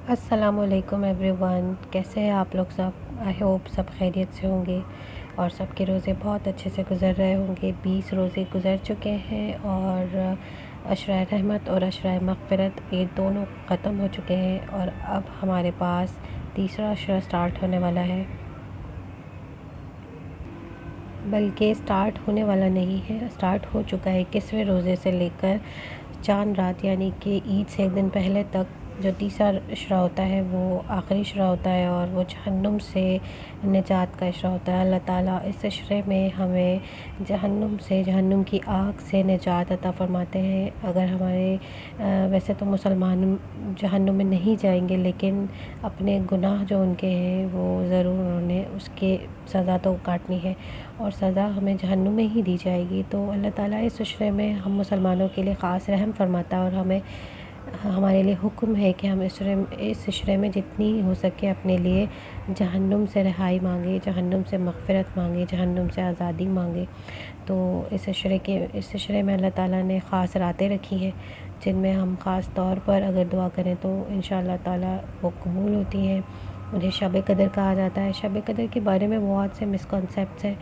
السلام علیکم every one, کیسے ہیں آپ لوگ سب؟ آئی ہوپ سب خیریت سے ہوں گے اور سب کے روزے بہت اچھے سے گزر رہے ہوں گے۔ 20 روزے گزر چکے ہیں اور عشرۂ رحمت اور عشرۂ مغفرت یہ دونوں ختم ہو چکے ہیں، اور اب ہمارے پاس تیسرا عشرہ سٹارٹ ہونے والا ہے، بلکہ سٹارٹ ہونے والا نہیں ہے، سٹارٹ ہو چکا ہے۔ 21ویں روزے سے لے کر چاند رات یعنی کہ عید سے ایک دن پہلے تک جو تیسرا عشرہ ہوتا ہے وہ آخری عشرہ ہوتا ہے، اور وہ جہنم سے نجات کا عشرہ ہوتا ہے۔ اللہ تعالیٰ اس عشرے میں ہمیں جہنم کی آگ سے نجات عطا فرماتے ہیں۔ اگر ہمارے ویسے تو مسلمان جہنم میں نہیں جائیں گے، لیکن اپنے گناہ جو ان کے ہیں وہ ضرور انہوں نے اس کے سزا تو کاٹنی ہے، اور سزا ہمیں جہنم میں ہی دی جائے گی۔ تو اللہ تعالیٰ اس عشرے میں ہم مسلمانوں کے لیے خاص رحم فرماتا ہے، اور ہمارے لیے حکم ہے کہ ہم اس عشرے میں جتنی ہو سکے اپنے لیے جہنم سے رہائی مانگے، جہنم سے مغفرت مانگے، جہنم سے آزادی مانگے۔ تو اس عشرے میں اللہ تعالیٰ نے خاص راتیں رکھی ہیں جن میں ہم خاص طور پر اگر دعا کریں تو انشاءاللہ تعالیٰ وہ قبول ہوتی ہیں۔ انہیں شب قدر کہا جاتا ہے۔ شب قدر کے بارے میں بہت سے مسکنسیپٹس ہیں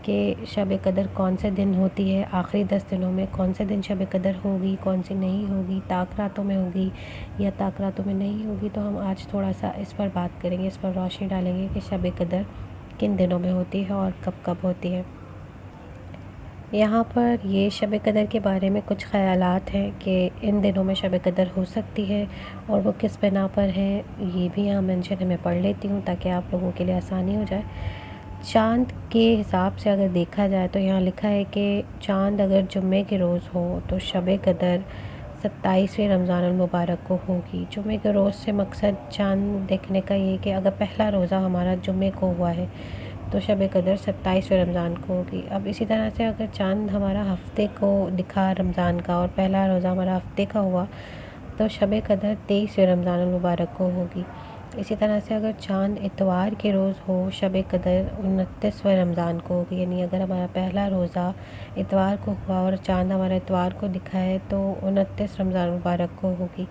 کہ شب قدر کون سے دن ہوتی ہے، آخری 10 دنوں میں کون سے دن شب قدر ہوگی، کون سی نہیں ہوگی، طاق راتوں میں ہوگی یا طاق راتوں میں نہیں ہوگی۔ تو ہم آج تھوڑا سا اس پر بات کریں گے، اس پر روشنی ڈالیں گے کہ شب قدر کن دنوں میں ہوتی ہے اور کب کب ہوتی ہے۔ یہاں پر یہ شب قدر کے بارے میں کچھ خیالات ہیں کہ ان دنوں میں شب قدر ہو سکتی ہے، اور وہ کس بنا پر ہے یہ بھی یہاں مینشن ہے، میں پڑھ لیتی ہوں تاکہ آپ لوگوں کے لیے آسانی ہو جائے۔ چاند کے حساب سے اگر دیکھا جائے تو یہاں لکھا ہے کہ چاند اگر جمعے کے روز ہو تو شب قدر 27ویں رمضان المبارک کو ہوگی۔ جمعے کے روز سے مقصد چاند دیکھنے کا یہ کہ اگر پہلا روزہ ہمارا جمعے کو ہوا ہے تو شب قدر 27ویں رمضان کو ہوگی۔ اب اسی طرح سے اگر چاند ہمارا ہفتے کو دکھا رمضان کا اور پہلا روزہ ہمارا ہفتے کا ہوا تو شب قدر 23ویں رمضان المبارک کو ہوگی۔ اسی طرح سے اگر چاند اتوار کے روز ہو شب قدر 29ویں رمضان کو ہوگی، یعنی اگر ہمارا پہلا روزہ اتوار کو ہوا اور چاند ہمارا اتوار کو دکھا ہے تو 29 رمضان مبارک کو ہوگی۔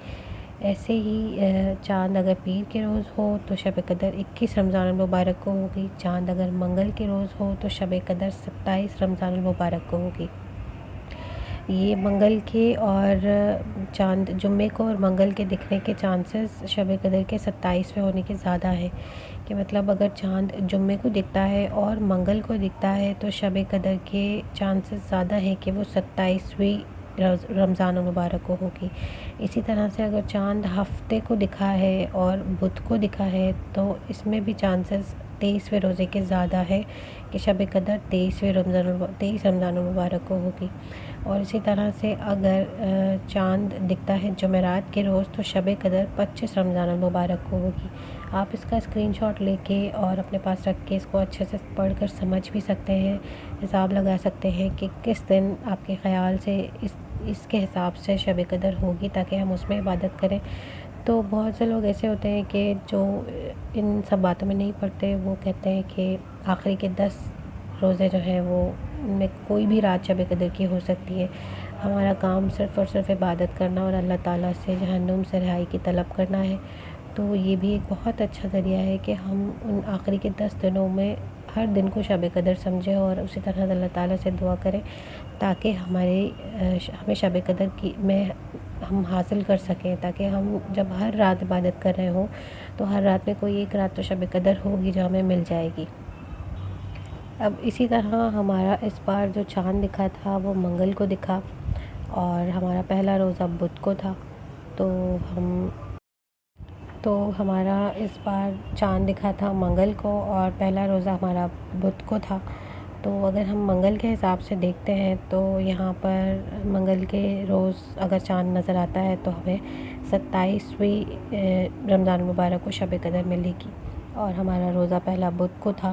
ایسے ہی چاند اگر پیر کے روز ہو تو شب قدر 21 رمضان المبارک کو ہوگی۔ چاند اگر منگل کے روز ہو تو شب قدر 27 رمضان المبارک کو ہوگی۔ یہ منگل کے اور چاند جمعے کو اور منگل کے دکھنے کے چانسز شب قدر کے 27ویں ہونے کے زیادہ ہیں، کہ مطلب اگر چاند جمعے کو دکھتا ہے اور منگل کو دکھتا ہے تو شب قدر کے چانسز زیادہ ہیں کہ وہ 27ویں رمضان المبارک کو ہوگی۔ اسی طرح سے اگر چاند ہفتے کو دکھا ہے اور بدھ کو دکھا ہے تو اس میں بھی چانسز 23ویں روزے کے زیادہ ہے کہ شب قدر 23 رمضان المبارک کو ہوگی۔ اور اسی طرح سے اگر چاند دکھتا ہے جمعرات کے روز تو شب قدر 25 رمضان المبارک کو ہوگی۔ آپ اس کا اسکرین شاٹ لے کے اور اپنے پاس رکھ کے اس کو اچھے سے پڑھ کر سمجھ بھی سکتے ہیں، حساب لگا سکتے ہیں کہ کس دن آپ کے خیال سے اس کے حساب سے شب قدر ہوگی تاکہ ہم اس میں عبادت کریں۔ تو بہت سے لوگ ایسے ہوتے ہیں کہ جو ان سب باتوں میں نہیں پڑتے، وہ کہتے ہیں کہ آخری کے 10 روزے جو ہیں وہ ان میں کوئی بھی رات شب قدر کی ہو سکتی ہے۔ ہمارا کام صرف اور صرف عبادت کرنا اور اللہ تعالیٰ سے جہنم سے رہائی کی طلب کرنا ہے۔ تو یہ بھی ایک بہت اچھا ذریعہ ہے کہ ہم ان آخری کے 10 دنوں میں ہر دن کو شب قدر سمجھیں اور اسی طرح اللہ تعالیٰ سے دعا کریں تاکہ ہمیں شب قدر میں ہم حاصل کر سکیں، تاکہ ہم جب ہر رات عبادت کر رہے ہوں تو ہر رات میں کوئی ایک رات تو شب قدر ہوگی جو ہمیں مل جائے گی۔ اب اسی طرح ہمارا اس بار جو چاند دکھا تھا وہ منگل کو دکھا، اور ہمارا پہلا روزہ بدھ کو تھا، تو ہمارا اس بار چاند دکھا تھا منگل کو اور پہلا روزہ ہمارا بدھ کو تھا۔ تو اگر ہم منگل کے حساب سے دیکھتے ہیں تو یہاں پر منگل کے روز اگر چاند نظر آتا ہے تو ہمیں 27ویں رمضان المبارک کو شب قدر ملے گی، اور ہمارا روزہ پہلا بدھ کو تھا۔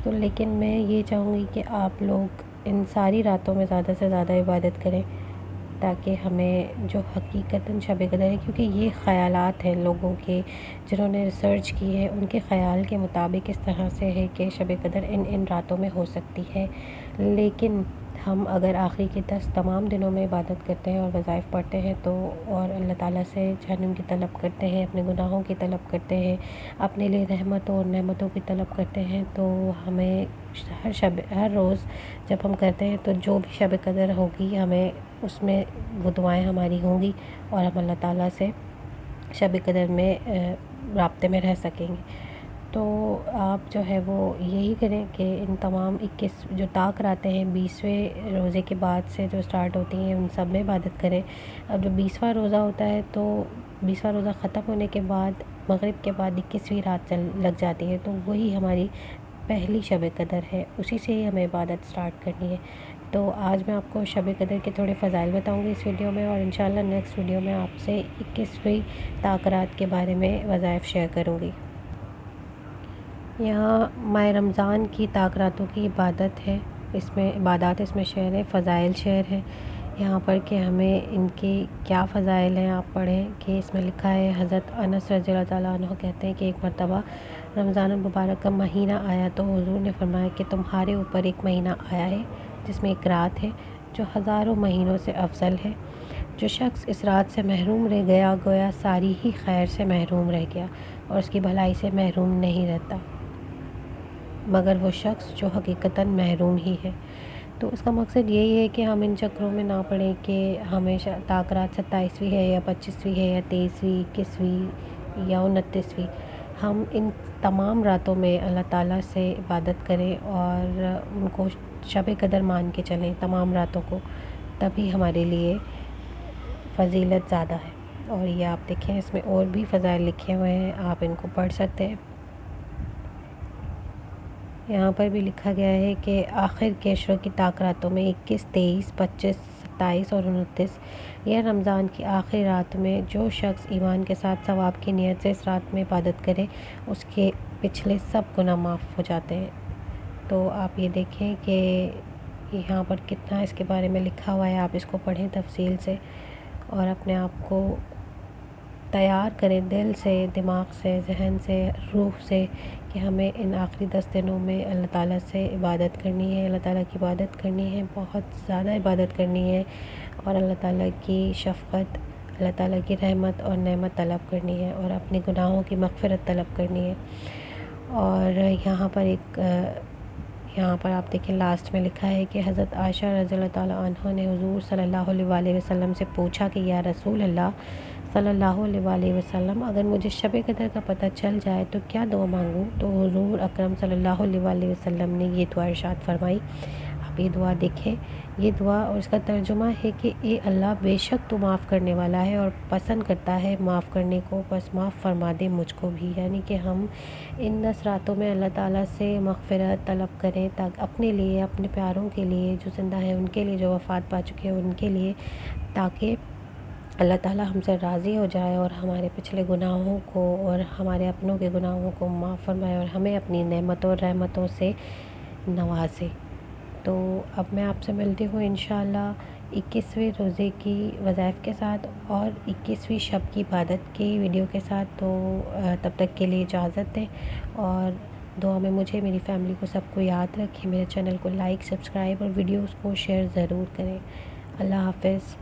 تو لیکن میں یہ چاہوں گی کہ آپ لوگ ان ساری راتوں میں زیادہ سے زیادہ عبادت کریں تاکہ ہمیں جو حقیقتاً شب قدر ہے، کیونکہ یہ خیالات ہیں لوگوں کے جنہوں نے ریسرچ کی ہے، ان کے خیال کے مطابق اس طرح سے ہے کہ شب قدر ان راتوں میں ہو سکتی ہے، لیکن ہم اگر آخری کے 10 تمام دنوں میں عبادت کرتے ہیں اور وظائف پڑھتے ہیں تو اور اللہ تعالیٰ سے جہنم کی طلب کرتے ہیں، اپنے گناہوں کی طلب کرتے ہیں، اپنے لیے رحمتوں اور نعمتوں کی طلب کرتے ہیں، تو ہمیں ہر روز جب ہم کرتے ہیں تو جو بھی شب قدر ہوگی ہمیں اس میں وہ دعائیں ہماری ہوں گی اور ہم اللہ تعالیٰ سے شب قدر میں رابطے میں رہ سکیں گے۔ تو آپ جو ہے وہ یہی کریں کہ ان تمام 21 جو طاق راتیں ہیں 20ویں روزے کے بعد سے جو سٹارٹ ہوتی ہیں ان سب میں عبادت کریں۔ اب جو 20واں روزہ ہوتا ہے تو 20واں روزہ ختم ہونے کے بعد مغرب کے بعد 21ویں رات لگ جاتی ہے، تو وہی ہماری پہلی شب قدر ہے، اسی سے ہی ہمیں عبادت سٹارٹ کرنی ہے۔ تو آج میں آپ کو شب قدر کے تھوڑے فضائل بتاؤں گی اس ویڈیو میں، اور انشاءاللہ نیکسٹ ویڈیو میں آپ سے 21ویں طاق رات کے بارے میں وظائف شیئر کروں گی۔ یہاں ماہ رمضان کی طاق راتوں کی عبادت ہے، اس میں عبادات اس میں شیئر ہے، فضائل شیئر ہے یہاں پر کہ ہمیں ان کے کیا فضائل ہیں آپ پڑھیں کہ اس میں لکھا ہے۔ حضرت انس رضی اللہ تعالیٰ عنہ کہتے ہیں کہ ایک مرتبہ رمضان المبارک کا مہینہ آیا تو حضور نے فرمایا کہ تمہارے اوپر ایک مہینہ آیا ہے جس میں ایک رات ہے جو ہزاروں مہینوں سے افضل ہے۔ جو شخص اس رات سے محروم رہ گیا گویا ساری ہی خیر سے محروم رہ گیا اور اس کی بھلائی سے محروم نہیں رہتا، مگر وہ شخص جو حقیقتاً محروم ہی ہے۔ تو اس کا مقصد یہی ہے کہ ہم ان چکروں میں نہ پڑیں کہ ہمیشہ طاق رات 27ویں ہے یا 25ویں ہے یا 23ویں 21ویں یا 29ویں، ہم ان تمام راتوں میں اللہ تعالیٰ سے عبادت کریں اور ان کو شب قدر مان کے چلیں تمام راتوں کو، تبھی ہمارے لیے فضیلت زیادہ ہے۔ اور یہ آپ دیکھیں اس میں اور بھی فضائل لکھے ہوئے ہیں، آپ ان کو پڑھ سکتے ہیں۔ یہاں پر بھی لکھا گیا ہے کہ آخر کے عشروں کی طاق راتوں میں 21، 23، 25، 27 اور 29 یہ رمضان کی آخری رات میں جو شخص ایمان کے ساتھ ثواب کی نیت سے اس رات میں عبادت کرے اس کے پچھلے سب گناہ معاف ہو جاتے ہیں۔ تو آپ یہ دیکھیں کہ یہاں پر کتنا اس کے بارے میں لکھا ہوا ہے، آپ اس کو پڑھیں تفصیل سے اور اپنے آپ کو تیار کریں دل سے، دماغ سے، ذہن سے، روح سے کہ ہمیں ان آخری 10 دنوں میں اللہ تعالیٰ سے عبادت کرنی ہے، اللہ تعالیٰ کی عبادت کرنی ہے، بہت زیادہ عبادت کرنی ہے اور اللہ تعالیٰ کی شفقت، اللہ تعالیٰ کی رحمت اور نعمت طلب کرنی ہے اور اپنے گناہوں کی مغفرت طلب کرنی ہے۔ اور یہاں پر آپ دیکھیں لاسٹ میں لکھا ہے کہ حضرت عائشہ رضی اللہ تعالیٰ عنہ نے حضور صلی اللہ علیہ وسلم سے پوچھا کہ یا رسول اللہ صلی اللہ علیہ وسلم، اگر مجھے شب قدر کا پتہ چل جائے تو کیا دعا مانگوں؟ تو حضور اکرم صلی اللہ علیہ وسلم نے یہ دعا ارشاد فرمائی، آپ یہ دعا دیکھیں، یہ دعا اور اس کا ترجمہ ہے کہ اے اللہ بے شک تو معاف کرنے والا ہے اور پسند کرتا ہے معاف کرنے کو، بس معاف فرما دے مجھ کو بھی۔ یعنی کہ ہم ان 10 راتوں میں اللہ تعالیٰ سے مغفرت طلب کریں تاکہ اپنے لیے، اپنے پیاروں کے لیے جو زندہ ہیں ان کے لیے، جو وفات پا چکے ہیں ان کے لیے، تاکہ اللہ تعالیٰ ہم سے راضی ہو جائے اور ہمارے پچھلے گناہوں کو اور ہمارے اپنوں کے گناہوں کو معاف فرمائے اور ہمیں اپنی نعمتوں اور رحمتوں سے نوازے۔ تو اب میں آپ سے ملتی ہوں انشاءاللہ 21ویں روزے کی وظائف کے ساتھ اور 21ویں شب کی عبادت کی ویڈیو کے ساتھ، تو تب تک کے لیے اجازت دیں اور دعا میں مجھے، میری فیملی کو، سب کو یاد رکھیں، میرے چینل کو لائک، سبسکرائب اور ویڈیوز کو شیئر ضرور کریں۔ اللہ حافظ۔